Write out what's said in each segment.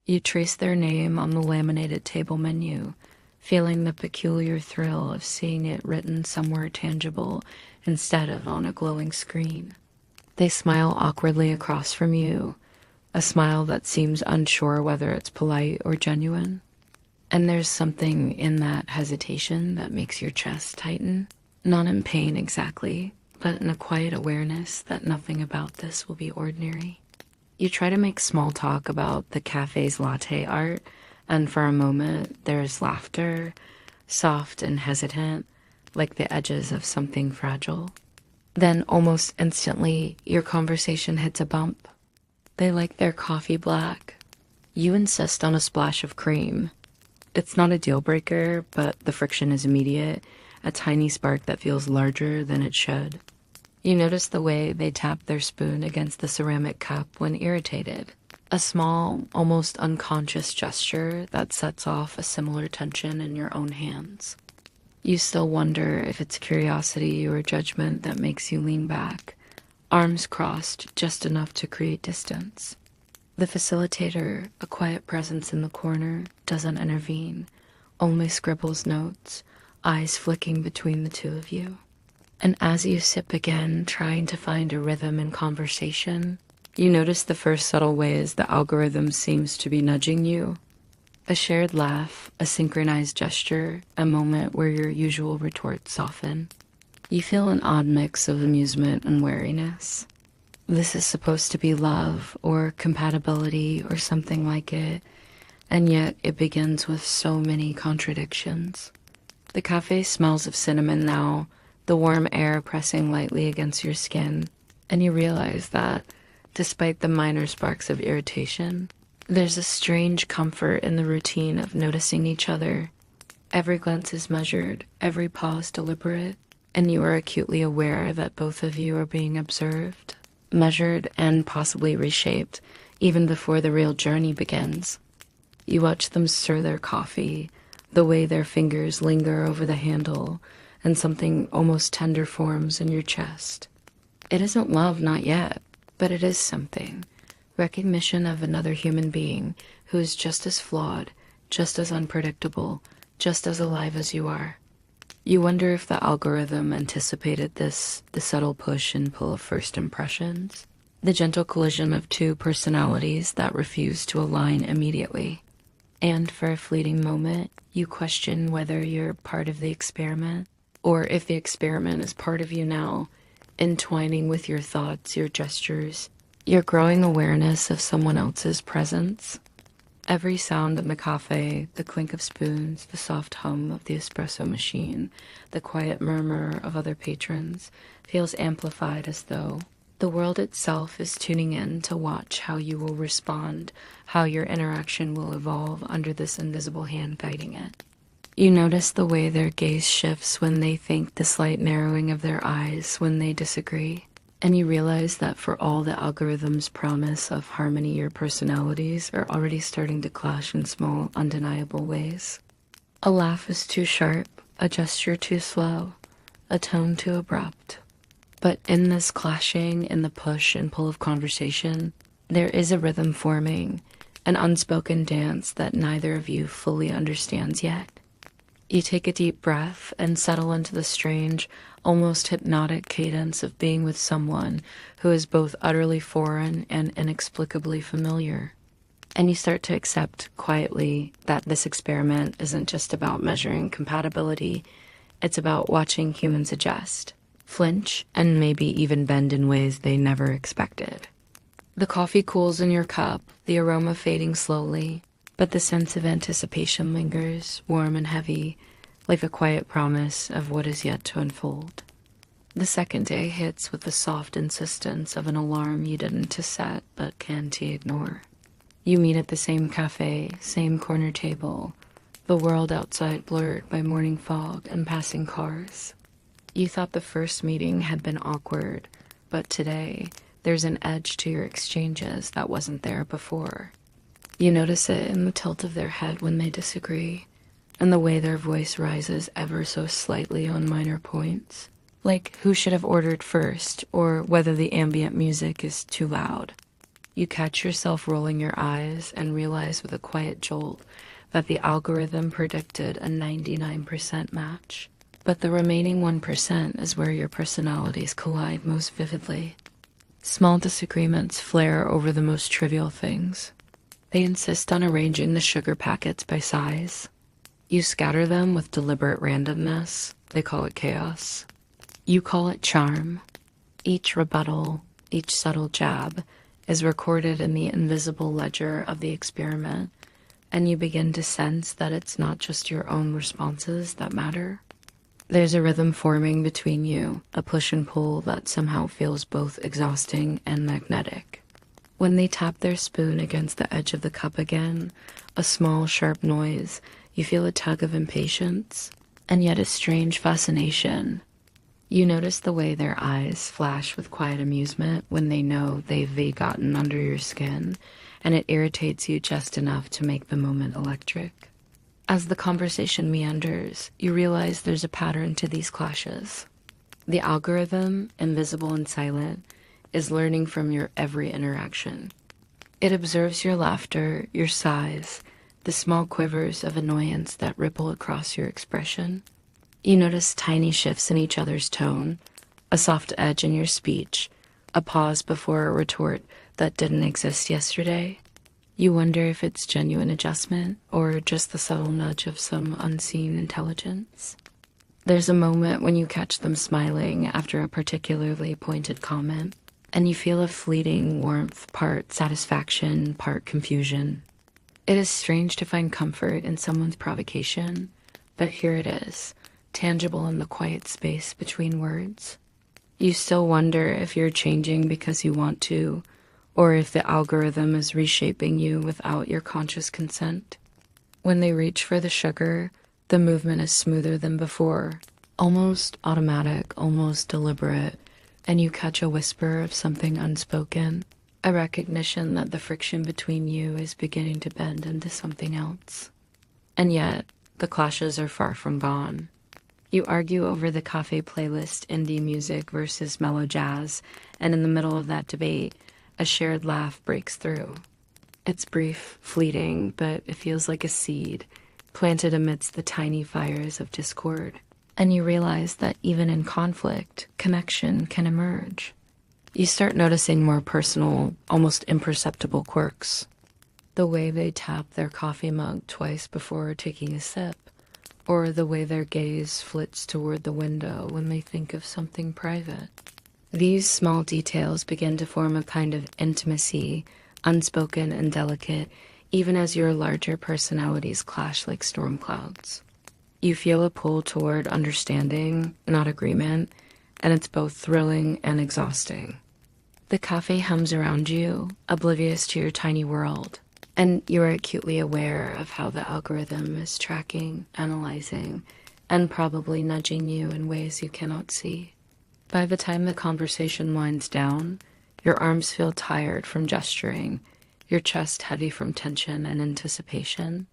You trace their name on the laminated table menu, feeling the peculiar thrill of seeing it written somewhere tangible instead of on a glowing screen. They smile awkwardly across from you, a smile that seems unsure whether it's polite or genuine. And there's something in that hesitation that makes your chest tighten. Not in pain exactly, but in a quiet awareness that nothing about this will be ordinary. You try to make small talk about the cafe's latte art, and for a moment there's laughter, soft and hesitant, like the edges of something fragile. Then almost instantly, your conversation hits a bump. They like their coffee black. You insist on a splash of cream. It's not a deal breaker, but the friction is immediate, a tiny spark that feels larger than it should. You notice the way they tap their spoon against the ceramic cup when irritated. A small, almost unconscious gesture that sets off a similar tension in your own hands. You still wonder if it's curiosity or judgment that makes you lean back, arms crossed just enough to create distance. The facilitator, a quiet presence in the corner, doesn't intervene, only scribbles notes, eyes flicking between the two of you. And as you sip again, trying to find a rhythm in conversation, you notice the first subtle ways the algorithm seems to be nudging you. A shared laugh, a synchronized gesture, a moment where your usual retorts soften. You feel an odd mix of amusement and wariness. This is supposed to be love or compatibility or something like it, and yet it begins with so many contradictions. The cafe smells of cinnamon now, the warm air pressing lightly against your skin, and you realize that, despite the minor sparks of irritation, there's a strange comfort in the routine of noticing each other. Every glance is measured, every pause deliberate, and you are acutely aware that both of you are being observed, measured, and possibly reshaped, even before the real journey begins. You watch them stir their coffee, the way their fingers linger over the handle, and something almost tender forms in your chest. It isn't love, not yet, but it is something. Recognition of another human being who is just as flawed, just as unpredictable, just as alive as you are. You wonder if the algorithm anticipated this, the subtle push and pull of first impressions, the gentle collision of two personalities that refuse to align immediately. And for a fleeting moment, you question whether you're part of the experiment, or if the experiment is part of you now, entwining with your thoughts, your gestures, your growing awareness of someone else's presence. Every sound in the cafe, the clink of spoons, the soft hum of the espresso machine, the quiet murmur of other patrons, feels amplified as though the world itself is tuning in to watch how you will respond, how your interaction will evolve under this invisible hand guiding it. You notice the way their gaze shifts when they think, the slight narrowing of their eyes when they disagree. And you realize that for all the algorithm's promise of harmony, your personalities are already starting to clash in small, undeniable ways. A laugh is too sharp, a gesture too slow, a tone too abrupt. But in this clashing, in the push and pull of conversation, there is a rhythm forming, an unspoken dance that neither of you fully understands yet. You take a deep breath and settle into the strange, almost hypnotic cadence of being with someone who is both utterly foreign and inexplicably familiar. And you start to accept quietly that this experiment isn't just about measuring compatibility, it's about watching humans adjust, flinch, and maybe even bend in ways they never expected. The coffee cools in your cup, the aroma fading slowly, but the sense of anticipation lingers, warm and heavy, like a quiet promise of what is yet to unfold. The second day hits with the soft insistence of an alarm you didn't set but can't ignore. You meet at the same cafe, same corner table, the world outside blurred by morning fog and passing cars. You thought the first meeting had been awkward, but today there's an edge to your exchanges that wasn't there before. You notice it in the tilt of their head when they disagree, and the way their voice rises ever so slightly on minor points, like who should have ordered first, or whether the ambient music is too loud. You catch yourself rolling your eyes and realize with a quiet jolt that the algorithm predicted a 99% match. But the remaining 1% is where your personalities collide most vividly. Small disagreements flare over the most trivial things. They insist on arranging the sugar packets by size. You scatter them with deliberate randomness. They call it chaos. You call it charm. Each rebuttal, each subtle jab, is recorded in the invisible ledger of the experiment, and you begin to sense that it's not just your own responses that matter. There's a rhythm forming between you, a push and pull that somehow feels both exhausting and magnetic. When they tap their spoon against the edge of the cup again, a small, sharp noise, you feel a tug of impatience, and yet a strange fascination. You notice the way their eyes flash with quiet amusement when they know they've gotten under your skin, and it irritates you just enough to make the moment electric. As the conversation meanders, you realize there's a pattern to these clashes. The algorithm, invisible and silent, is learning from your every interaction. It observes your laughter, your sighs, the small quivers of annoyance that ripple across your expression. You notice tiny shifts in each other's tone, a soft edge in your speech, a pause before a retort that didn't exist yesterday. You wonder if it's genuine adjustment or just the subtle nudge of some unseen intelligence. There's a moment when you catch them smiling after a particularly pointed comment, and you feel a fleeting warmth, part satisfaction, part confusion. It is strange to find comfort in someone's provocation, but here it is, tangible in the quiet space between words. You still wonder if you're changing because you want to, or if the algorithm is reshaping you without your conscious consent. When they reach for the sugar, the movement is smoother than before, almost automatic, almost deliberate, and you catch a whisper of something unspoken, a recognition that the friction between you is beginning to bend into something else. And yet, the clashes are far from gone. You argue over the cafe playlist, indie music versus mellow jazz, and in the middle of that debate, a shared laugh breaks through. It's brief, fleeting, but it feels like a seed, planted amidst the tiny fires of discord. And you realize that even in conflict, connection can emerge. You start noticing more personal, almost imperceptible quirks. The way they tap their coffee mug twice before taking a sip, or the way their gaze flits toward the window when they think of something private. These small details begin to form a kind of intimacy, unspoken and delicate, even as your larger personalities clash like storm clouds. You feel a pull toward understanding, not agreement, and it's both thrilling and exhausting. The cafe hums around you, oblivious to your tiny world, and you are acutely aware of how the algorithm is tracking, analyzing, and probably nudging you in ways you cannot see. By the time the conversation winds down, your arms feel tired from gesturing, your chest heavy from tension and anticipation.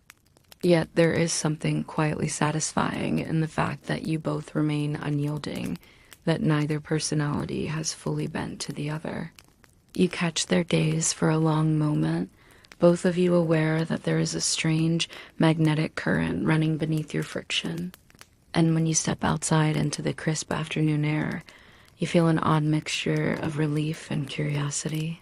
Yet there is something quietly satisfying in the fact that you both remain unyielding, that neither personality has fully bent to the other. You catch their gaze for a long moment, both of you aware that there is a strange magnetic current running beneath your friction. And when you step outside into the crisp afternoon air, you feel an odd mixture of relief and curiosity.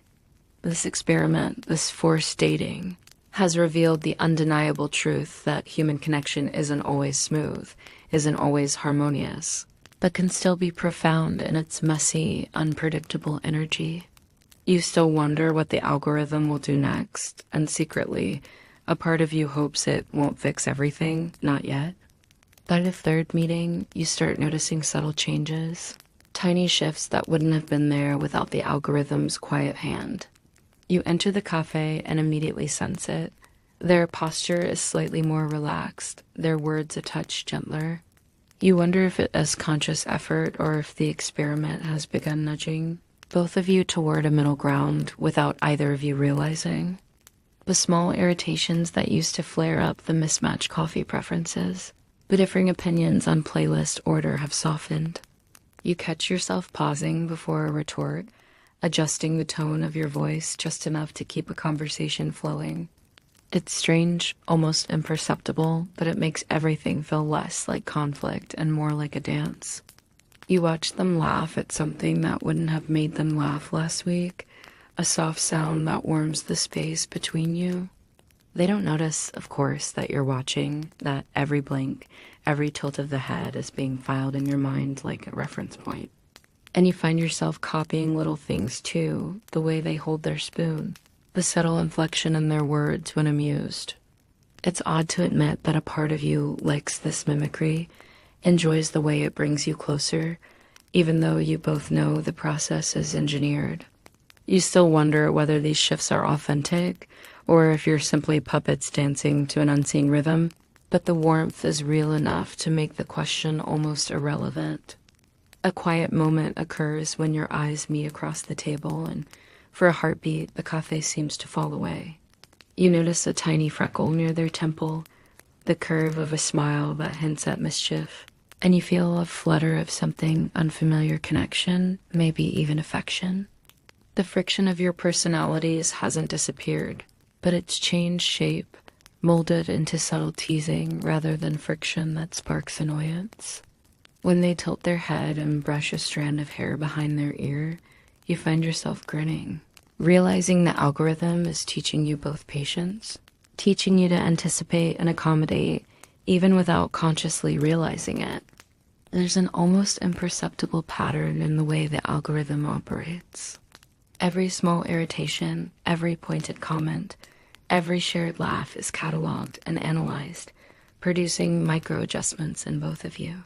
This experiment, this forced dating, has revealed the undeniable truth that human connection isn't always smooth, isn't always harmonious, but can still be profound in its messy, unpredictable energy. You still wonder what the algorithm will do next, and secretly, a part of you hopes it won't fix everything, not yet. By the third meeting, you start noticing subtle changes, tiny shifts that wouldn't have been there without the algorithm's quiet hand. You enter the cafe and immediately sense it. Their posture is slightly more relaxed, their words a touch gentler. You wonder if it is conscious effort or if the experiment has begun nudging both of you toward a middle ground without either of you realizing. The small irritations that used to flare up the mismatched coffee preferences, the differing opinions on playlist order have softened. You catch yourself pausing before a retort, adjusting the tone of your voice just enough to keep a conversation flowing. It's strange, almost imperceptible, but it makes everything feel less like conflict and more like a dance. You watch them laugh at something that wouldn't have made them laugh last week, a soft sound that warms the space between you. They don't notice, of course, that you're watching, that every blink, every tilt of the head is being filed in your mind like a reference point. And you find yourself copying little things too, the way they hold their spoon, the subtle inflection in their words when amused. It's odd to admit that a part of you likes this mimicry, enjoys the way it brings you closer, even though you both know the process is engineered. You still wonder whether these shifts are authentic, or if you're simply puppets dancing to an unseen rhythm, but the warmth is real enough to make the question almost irrelevant. A quiet moment occurs when your eyes meet across the table, and for a heartbeat, the cafe seems to fall away. You notice a tiny freckle near their temple, the curve of a smile that hints at mischief, and you feel a flutter of something unfamiliar connection, maybe even affection. The friction of your personalities hasn't disappeared, but it's changed shape, molded into subtle teasing rather than friction that sparks annoyance. When they tilt their head and brush a strand of hair behind their ear, you find yourself grinning, realizing the algorithm is teaching you both patience, teaching you to anticipate and accommodate, even without consciously realizing it. There's an almost imperceptible pattern in the way the algorithm operates. Every small irritation, every pointed comment, every shared laugh is cataloged and analyzed, producing micro-adjustments in both of you.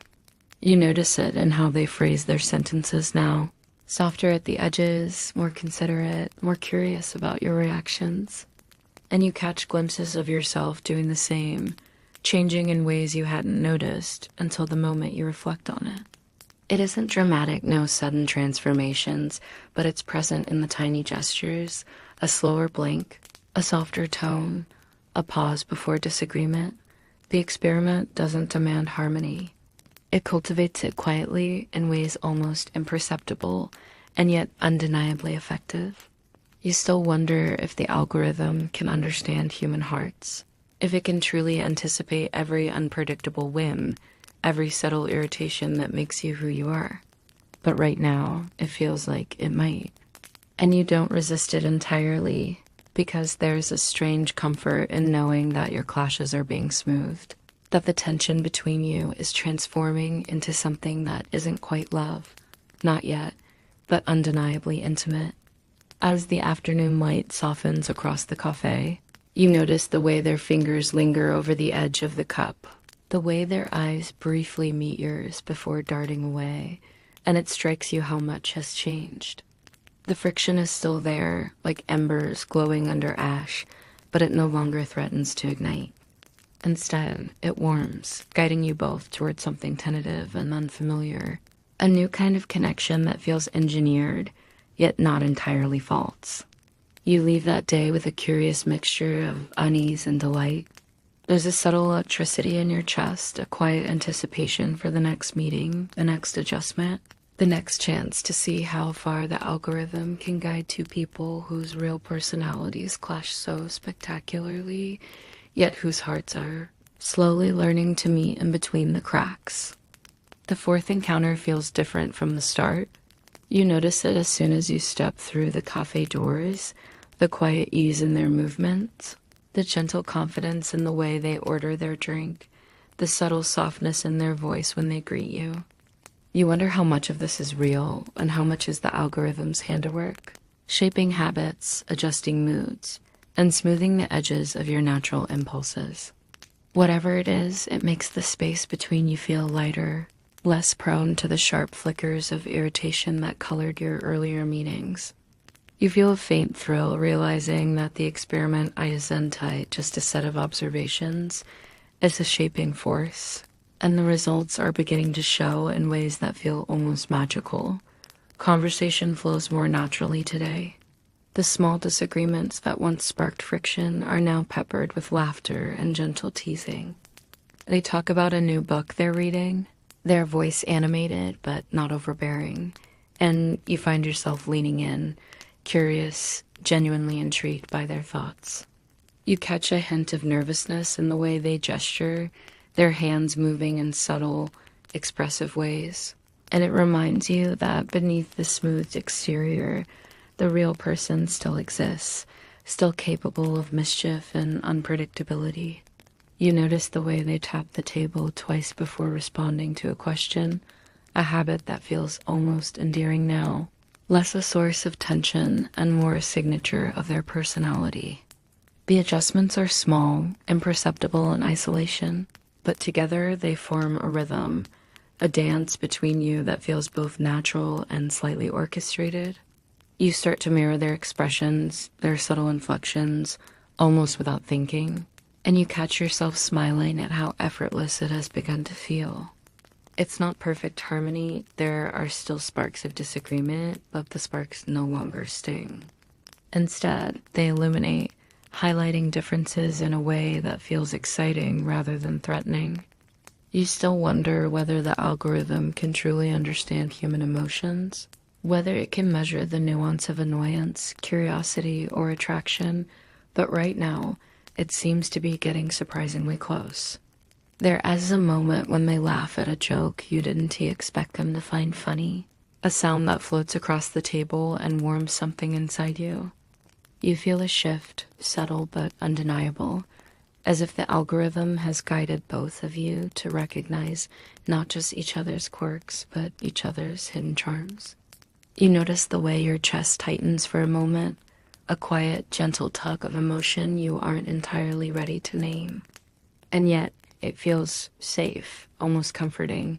You notice it in how they phrase their sentences now, softer at the edges, more considerate, more curious about your reactions. And you catch glimpses of yourself doing the same, changing in ways you hadn't noticed until the moment you reflect on it. It isn't dramatic, no sudden transformations, but it's present in the tiny gestures, a slower blink, a softer tone, a pause before disagreement. The experiment doesn't demand harmony. It cultivates it quietly in ways almost imperceptible and yet undeniably effective. You still wonder if the algorithm can understand human hearts, if it can truly anticipate every unpredictable whim, every subtle irritation that makes you who you are. But right now, it feels like it might. And you don't resist it entirely, because there's a strange comfort in knowing that your clashes are being smoothed, that the tension between you is transforming into something that isn't quite love, not yet, but undeniably intimate. As the afternoon light softens across the cafe, you notice the way their fingers linger over the edge of the cup, the way their eyes briefly meet yours before darting away, and it strikes you how much has changed. The friction is still there, like embers glowing under ash, but it no longer threatens to ignite. Instead, it warms, guiding you both towards something tentative and unfamiliar, a new kind of connection that feels engineered, yet not entirely false. You leave that day with a curious mixture of unease and delight. There's a subtle electricity in your chest, a quiet anticipation for the next meeting, the next adjustment, the next chance to see how far the algorithm can guide two people whose real personalities clash so spectacularly, yet whose hearts are slowly learning to meet in between the cracks. The fourth encounter feels different from the start. You notice it as soon as you step through the cafe doors, the quiet ease in their movements, the gentle confidence in the way they order their drink, the subtle softness in their voice when they greet you. You wonder how much of this is real and how much is the algorithm's handiwork, shaping habits, adjusting moods, and smoothing the edges of your natural impulses. Whatever it is, it makes the space between you feel lighter, less prone to the sharp flickers of irritation that colored your earlier meetings. You feel a faint thrill realizing that the experiment isn't just a set of observations, it's a shaping force, and the results are beginning to show in ways that feel almost magical. Conversation flows more naturally today. The small disagreements that once sparked friction are now peppered with laughter and gentle teasing. They talk about a new book they're reading, their voice animated but not overbearing, and you find yourself leaning in, curious, genuinely intrigued by their thoughts. You catch a hint of nervousness in the way they gesture, their hands moving in subtle, expressive ways. And it reminds you that beneath the smoothed exterior, the real person still exists, still capable of mischief and unpredictability. You notice the way they tap the table twice before responding to a question, a habit that feels almost endearing now, less a source of tension and more a signature of their personality. The adjustments are small, imperceptible in isolation, but together they form a rhythm, a dance between you that feels both natural and slightly orchestrated. You start to mirror their expressions, their subtle inflections, almost without thinking, and you catch yourself smiling at how effortless it has begun to feel. It's not perfect harmony, there are still sparks of disagreement, but the sparks no longer sting. Instead, they illuminate, highlighting differences in a way that feels exciting rather than threatening. You still wonder whether the algorithm can truly understand human emotions, whether it can measure the nuance of annoyance, curiosity, or attraction, but right now, it seems to be getting surprisingly close. There is a moment when they laugh at a joke you didn't expect them to find funny, a sound that floats across the table and warms something inside you. You feel a shift, subtle but undeniable, as if the algorithm has guided both of you to recognize not just each other's quirks, but each other's hidden charms. You notice the way your chest tightens for a moment, a quiet, gentle tug of emotion you aren't entirely ready to name. And yet, it feels safe, almost comforting,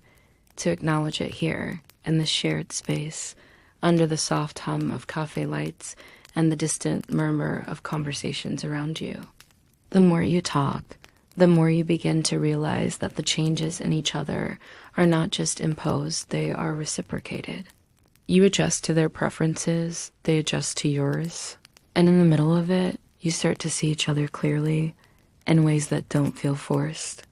to acknowledge it here, in this shared space, under the soft hum of cafe lights and the distant murmur of conversations around you. The more you talk, the more you begin to realize that the changes in each other are not just imposed, they are reciprocated. You adjust to their preferences, they adjust to yours, and in the middle of it, you start to see each other clearly in ways that don't feel forced.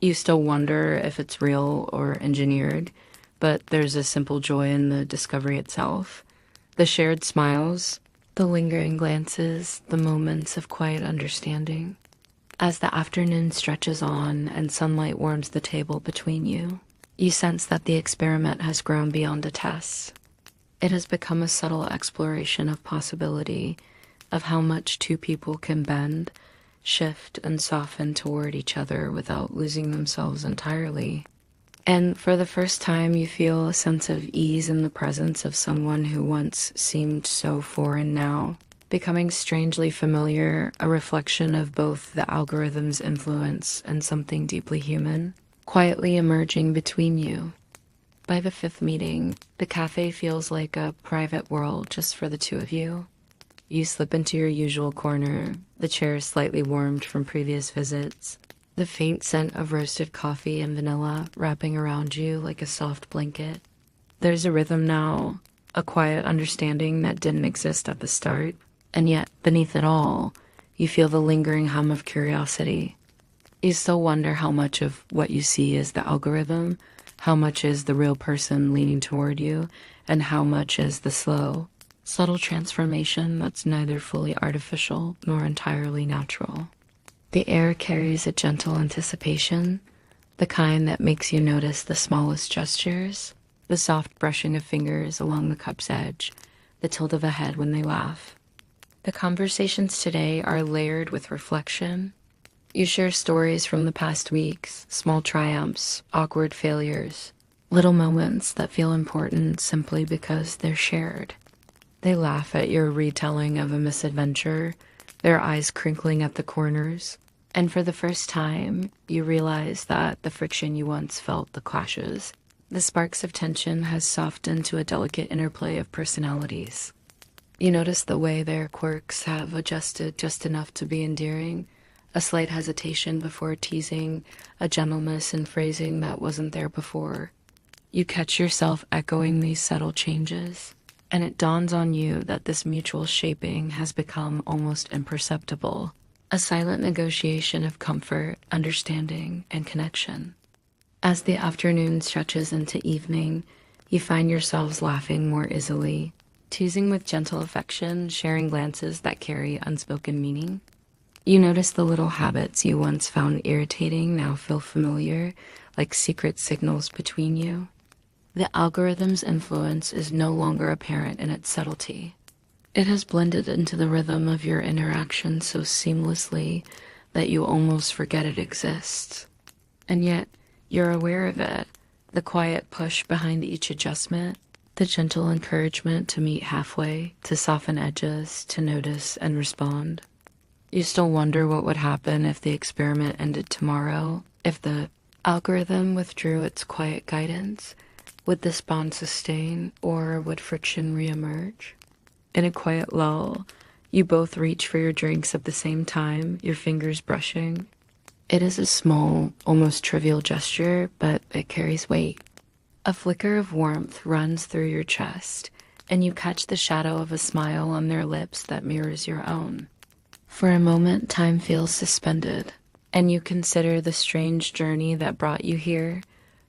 You still wonder if it's real or engineered, but there's a simple joy in the discovery itself. The shared smiles, the lingering glances, the moments of quiet understanding. As the afternoon stretches on and sunlight warms the table between you, you sense that the experiment has grown beyond a test. It has become a subtle exploration of possibility, of how much two people can bend, shift, and soften toward each other without losing themselves entirely. And for the first time, you feel a sense of ease in the presence of someone who once seemed so foreign now, becoming strangely familiar, a reflection of both the algorithm's influence and something deeply human, quietly emerging between you. By the fifth meeting, the cafe feels like a private world just for the two of you. You slip into your usual corner, the chair slightly warmed from previous visits, the faint scent of roasted coffee and vanilla wrapping around you like a soft blanket. There's a rhythm now, a quiet understanding that didn't exist at the start, and yet, beneath it all, you feel the lingering hum of curiosity. You still wonder how much of what you see is the algorithm, how much is the real person leaning toward you, and how much is the slow, subtle transformation that's neither fully artificial nor entirely natural. The air carries a gentle anticipation, the kind that makes you notice the smallest gestures, the soft brushing of fingers along the cup's edge, the tilt of a head when they laugh. The conversations today are layered with reflection. You share stories from the past weeks, small triumphs, awkward failures, little moments that feel important simply because they're shared. They laugh at your retelling of a misadventure, their eyes crinkling at the corners, and for the first time, you realize that the friction you once felt, the clashes, the sparks of tension has softened to a delicate interplay of personalities. You notice the way their quirks have adjusted just enough to be endearing, a slight hesitation before teasing, a gentleness in phrasing that wasn't there before. You catch yourself echoing these subtle changes, and it dawns on you that this mutual shaping has become almost imperceptible, a silent negotiation of comfort, understanding, and connection. As the afternoon stretches into evening, You find yourselves laughing more easily, teasing with gentle affection, sharing glances that carry unspoken meaning. You notice the little habits you once found irritating now feel familiar, like secret signals between you. The algorithm's influence is no longer apparent in its subtlety. It has blended into the rhythm of your interaction so seamlessly that you almost forget it exists. And yet, you're aware of it, the quiet push behind each adjustment, the gentle encouragement to meet halfway, to soften edges, to notice and respond. You still wonder what would happen if the experiment ended tomorrow, if the algorithm withdrew its quiet guidance. Would this bond sustain, or would friction reemerge? In a quiet lull, you both reach for your drinks at the same time, your fingers brushing. It is a small, almost trivial gesture, but it carries weight. A flicker of warmth runs through your chest, and you catch the shadow of a smile on their lips that mirrors your own. For a moment, time feels suspended, and you consider the strange journey that brought you here,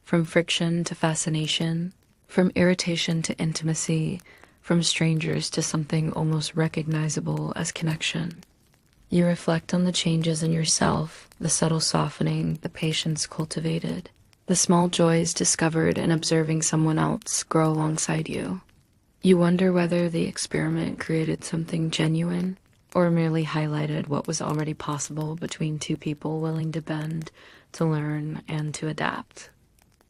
from friction to fascination, from irritation to intimacy, from strangers to something almost recognizable as connection. You reflect on the changes in yourself, the subtle softening, the patience cultivated, the small joys discovered in observing someone else grow alongside you. You wonder whether the experiment created something genuine, or merely highlighted what was already possible between two people willing to bend, to learn, and to adapt.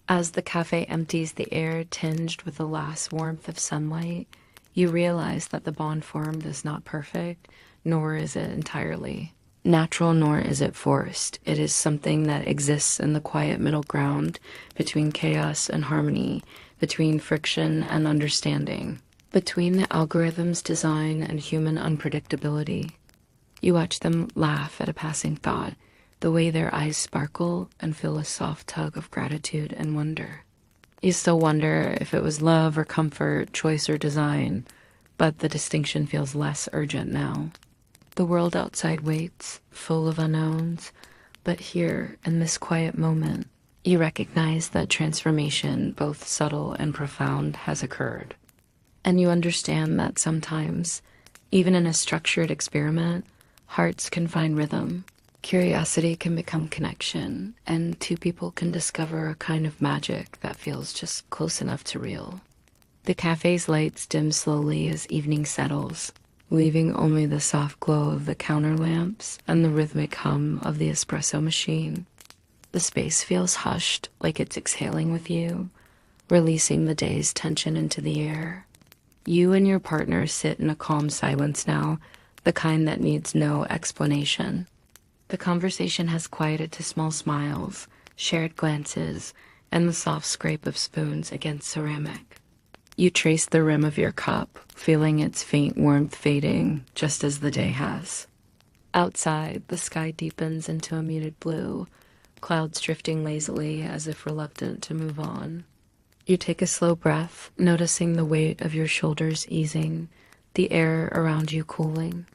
As the cafe empties the air tinged with the last warmth of sunlight, you realize that the bond formed is not perfect, nor is it entirely natural, nor is it forced. It is something that exists in the quiet middle ground between chaos and harmony, between friction and understanding, between the algorithm's design and human unpredictability. You watch them laugh at a passing thought, the way their eyes sparkle and feel a soft tug of gratitude and wonder. You still wonder if it was love or comfort, choice or design, but the distinction feels less urgent now. The world outside waits, full of unknowns, but here, in this quiet moment, you recognize that transformation, both subtle and profound, has occurred. And you understand that sometimes, even in a structured experiment, hearts can find rhythm. Curiosity can become connection, and two people can discover a kind of magic that feels just close enough to real. The cafe's lights dim slowly as evening settles, leaving only the soft glow of the counter lamps and the rhythmic hum of the espresso machine. The space feels hushed, like it's exhaling with you, releasing the day's tension into the air. You and your partner sit in a calm silence now, the kind that needs no explanation. The conversation has quieted to small smiles, shared glances, and the soft scrape of spoons against ceramic. You trace the rim of your cup, feeling its faint warmth fading, just as the day has. Outside, the sky deepens into a muted blue, clouds drifting lazily as if reluctant to move on. You take a slow breath, noticing the weight of your shoulders easing, the air around you cooling.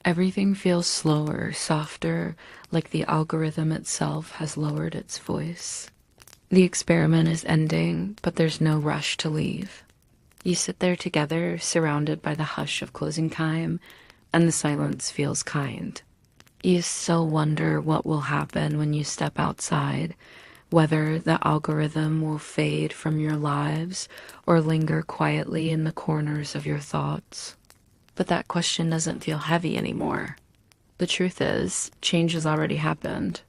Everything feels slower, softer, like the algorithm itself has lowered its voice. The experiment is ending, but there's no rush to leave. You sit there together, surrounded by the hush of closing time, and the silence feels kind. You still wonder what will happen when you step outside, whether the algorithm will fade from your lives or linger quietly in the corners of your thoughts. But that question doesn't feel heavy anymore. The truth is, change has already happened.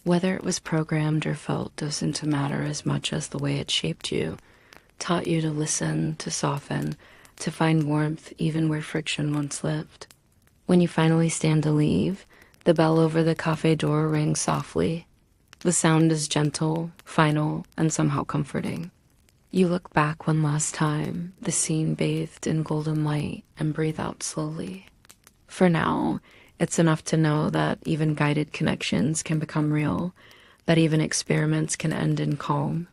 Whether it was programmed or felt doesn't matter as much as the way it shaped you, taught you to listen, to soften, to find warmth even where friction once lived. When you finally stand to leave, the bell over the cafe door rings softly. The sound is gentle, final, and somehow comforting. You look back one last time, the scene bathed in golden light, and breathe out slowly. For now, it's enough to know that even guided connections can become real, that even experiments can end in calm.